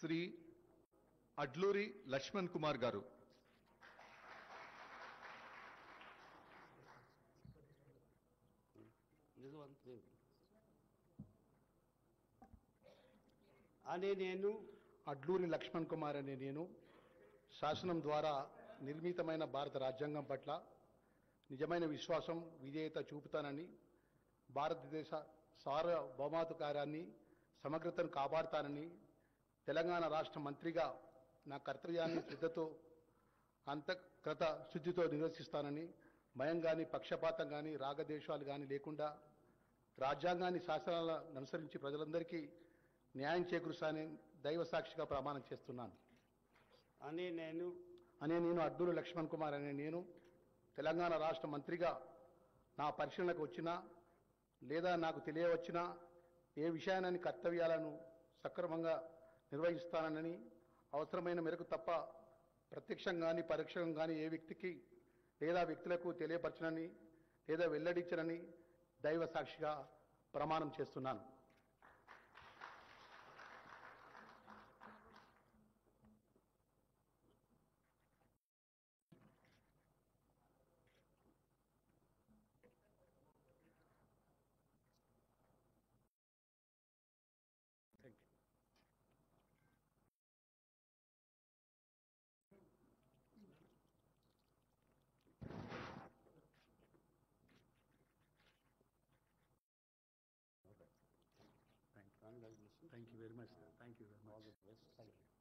శ్రీ అడ్లూరి లక్ష్మణ్ కుమార్ గారు. నేను అడ్లూరి లక్ష్మణ్ కుమార్ అనే నేను శాసనం ద్వారా నిర్మితమైన భారత రాజ్యాంగం పట్ల నిజమైన విశ్వాసం విధేయత చూపుతానని, భారతదేశ సార్వభౌమాధికారాన్ని సమగ్రతను కాపాడుతానని, తెలంగాణ రాష్ట్ర మంత్రిగా నా కర్తవ్యాన్ని శ్రద్ధతో అంతఃకృత శుద్ధితో నిర్వహిస్తానని, భయం కానీ పక్షపాతం కానీ రాగద్వేషాలు కానీ లేకుండా రాజ్యాంగాన్ని శాసనాలను అనుసరించి ప్రజలందరికీ న్యాయం చేకూరుస్తానని దైవ సాక్షిగా ప్రమాణం చేస్తున్నాను. నేను అడ్లూరి లక్ష్మణ్ కుమార్ అనే నేను తెలంగాణ రాష్ట్ర మంత్రిగా నా పరిశీలనకు వచ్చినా లేదా నాకు తెలియవచ్చినా ఏ విషయాన్ని కర్తవ్యాలను సక్రమంగా నిర్వహిస్తానని, అవసరమైన మేరకు తప్ప ప్రత్యక్షం కానీ పరోక్షం కానీ ఏ వ్యక్తికి లేదా వ్యక్తులకు తెలియపరచనని లేదా వెల్లడించనని దైవ సాక్షిగా ప్రమాణం చేస్తున్నాను. Thank you very much, sir. Thank you very much. All the best. Thank you.